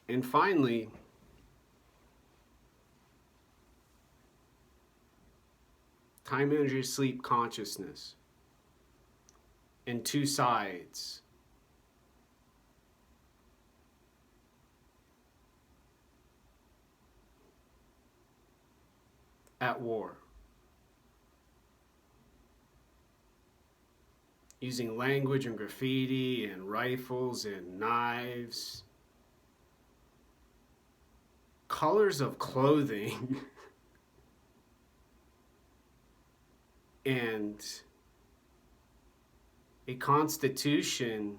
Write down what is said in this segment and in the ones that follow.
And finally, time, energy, sleep, consciousness, and two sides at war, using language and graffiti and rifles and knives, colors of clothing, and a constitution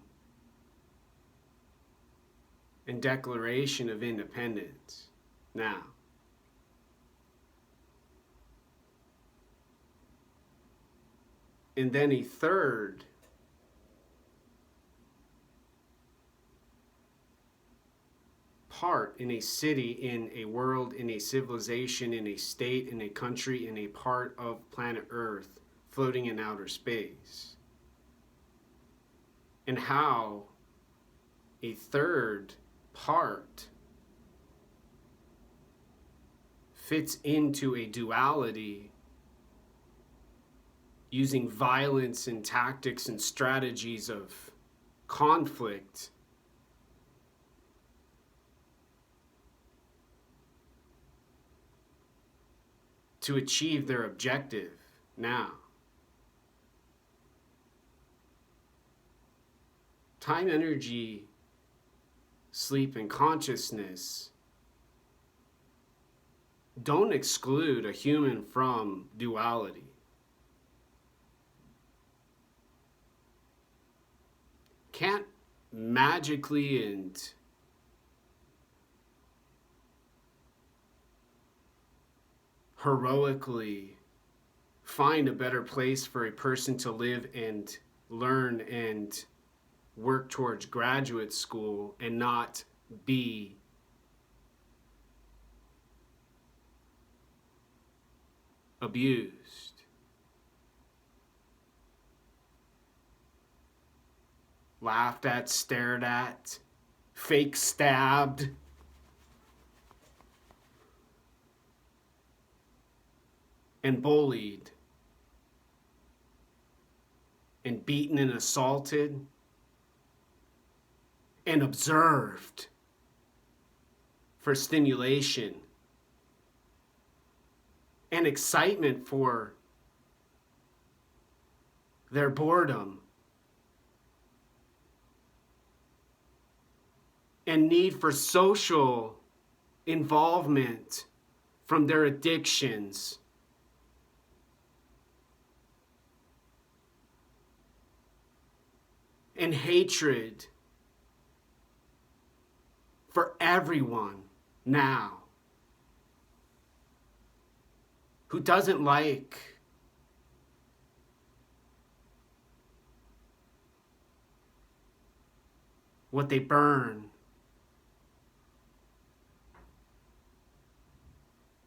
and declaration of independence. Now, and then a third part in a city, in a world, in a civilization, in a state, in a country, in a part of planet Earth, floating in outer space. And how a third part fits into a duality using violence and tactics and strategies of conflict to achieve their objective now. Time, energy, sleep, and consciousness don't exclude a human from duality. Can't magically and heroically find a better place for a person to live and learn and work towards graduate school and not be abused, laughed at, stared at, fake stabbed, and bullied, and beaten and assaulted, and observed for stimulation and excitement for their boredom and need for social involvement from their addictions. And hatred for everyone now who doesn't like what they burn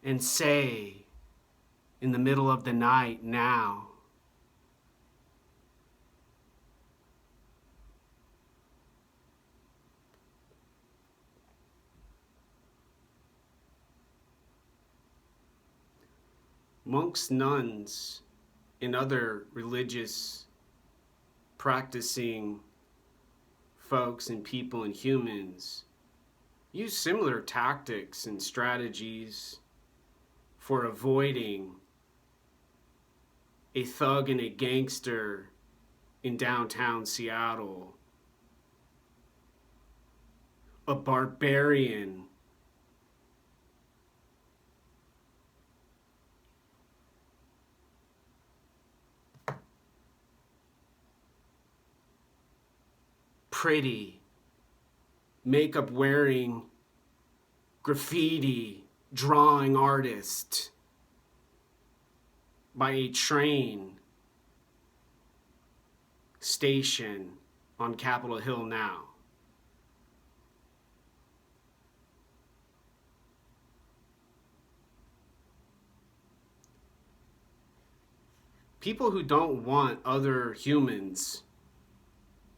and say in the middle of the night now. Monks, nuns, and other religious practicing folks and people and humans use similar tactics and strategies for avoiding a thug and a gangster in downtown Seattle, a barbarian pretty, makeup wearing, graffiti drawing artist by a train station on Capitol Hill now. People who don't want other humans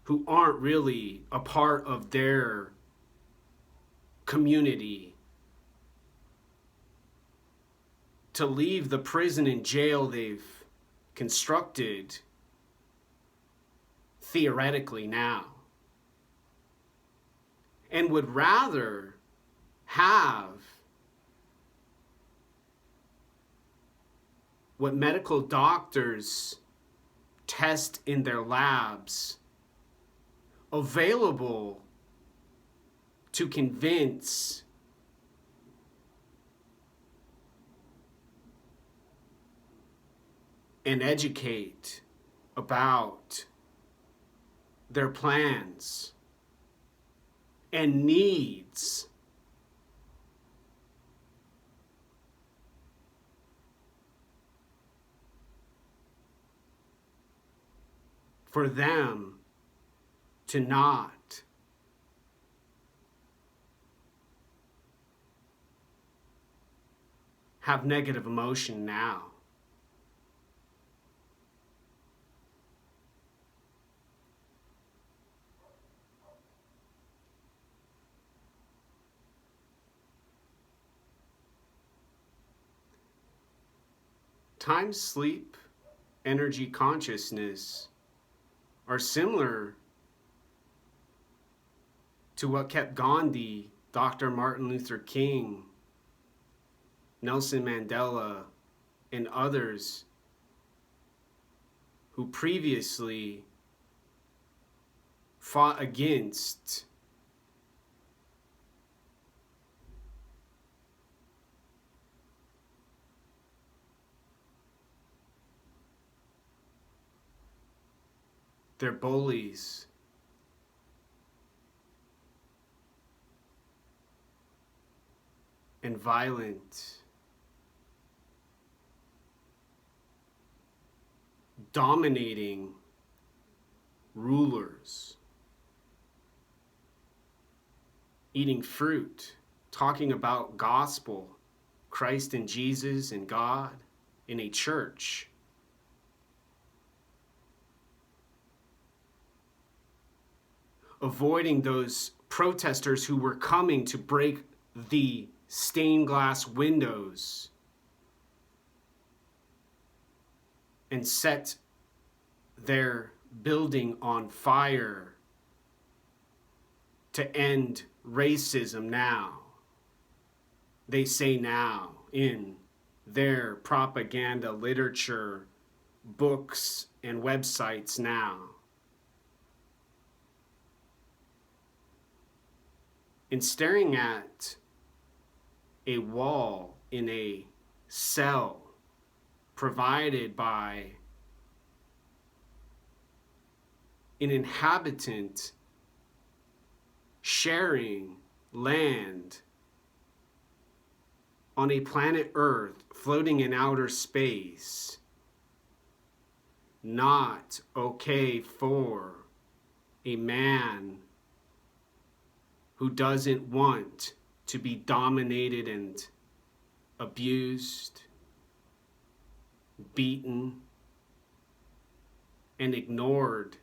who aren't really a part of their community, to leave the prison and jail they've constructed theoretically now, and would rather have what medical doctors test in their labs available to convince and educate about their plans and needs for them to not have negative emotion now. Time, sleep, energy, consciousness are similar to what kept Gandhi, Dr. Martin Luther King, Nelson Mandela, and others who previously fought against their bullies and violent, dominating rulers, eating fruit, talking about gospel, Christ and Jesus and God in a church. Avoiding those protesters who were coming to break the stained glass windows and set their building on fire to end racism now. They say now in their propaganda literature, books, and websites now. In staring at a wall in a cell provided by an inhabitant sharing land on a planet Earth floating in outer space, not okay for a man who doesn't want to be dominated and abused, beaten, and ignored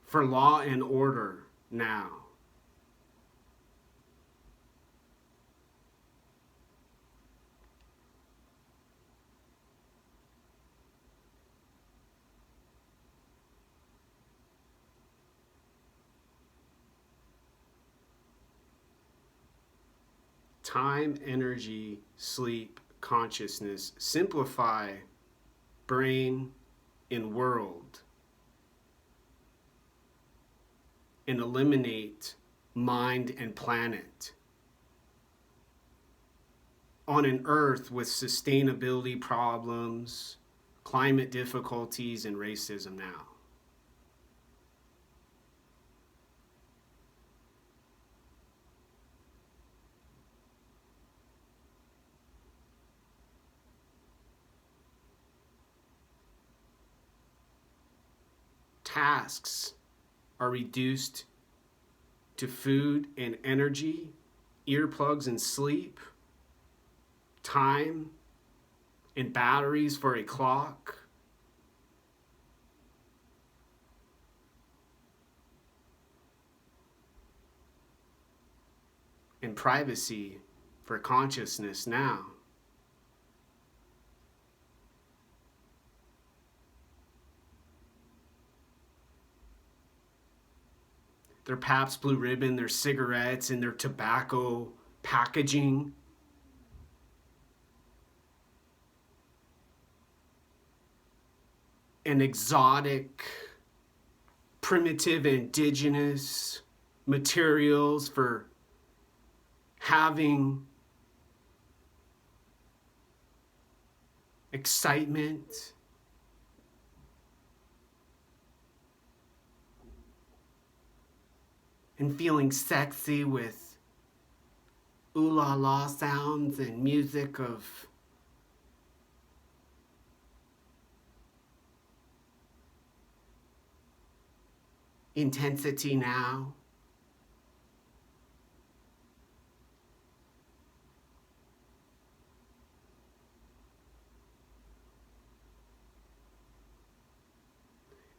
for law and order now. Time, energy, sleep, consciousness, simplify brain and world, and eliminate mind and planet on an earth with sustainability problems, climate difficulties, and racism now. Tasks are reduced to food and energy, earplugs and sleep, time and batteries for a clock, and privacy for consciousness now. Their Pabst Blue Ribbon, their cigarettes, and their tobacco packaging. And exotic, primitive, indigenous materials for having excitement. And feeling sexy with ooh la la sounds and music of intensity now.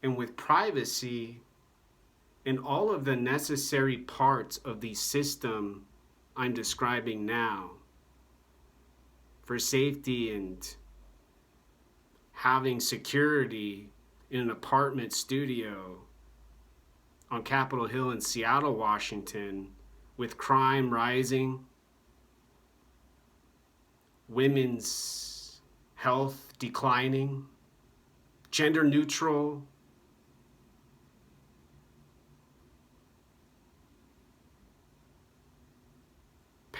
And with privacy and all of the necessary parts of the system I'm describing now for safety and having security in an apartment studio on Capitol Hill in Seattle, Washington, with crime rising, women's health declining, gender neutral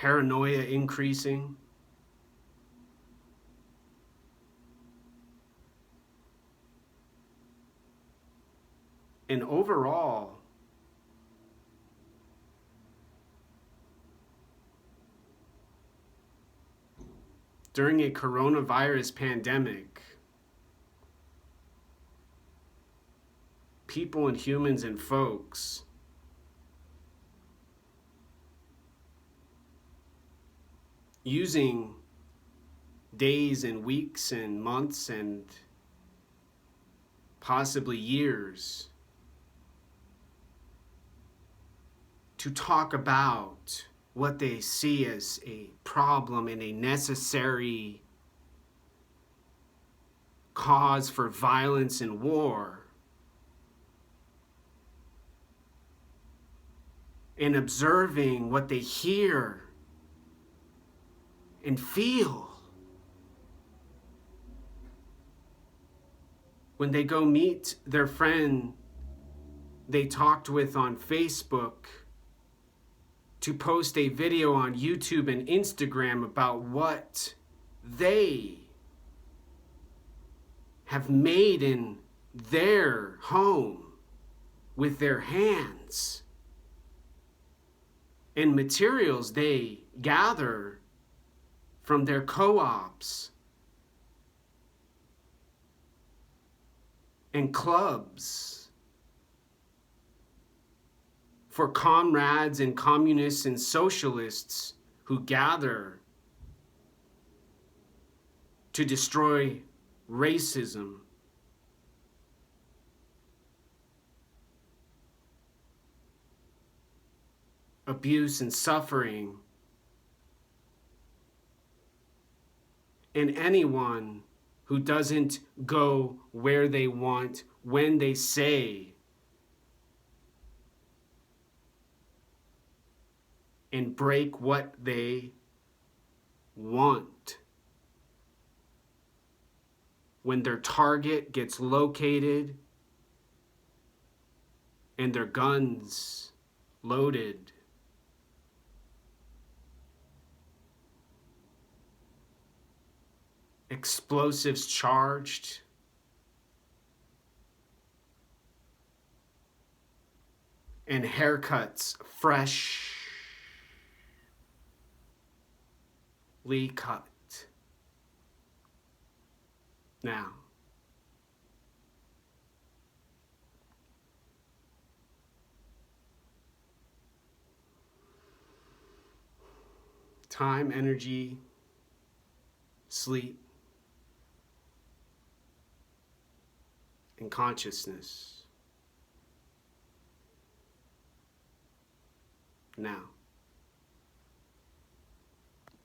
paranoia increasing. And overall, during a coronavirus pandemic, people and humans and folks using days and weeks and months and possibly years to talk about what they see as a problem and a necessary cause for violence and war, and observing what they hear and feel when they go meet their friend they talked with on Facebook to post a video on YouTube and Instagram about what they have made in their home with their hands and materials they gather from their co-ops and clubs for comrades and communists and socialists who gather to destroy racism, abuse and suffering, and anyone who doesn't go where they want, when they say, and break what they want. When their target gets located and their guns loaded, explosives charged, and haircuts freshly cut. Now, time, energy, sleep, and consciousness. Now.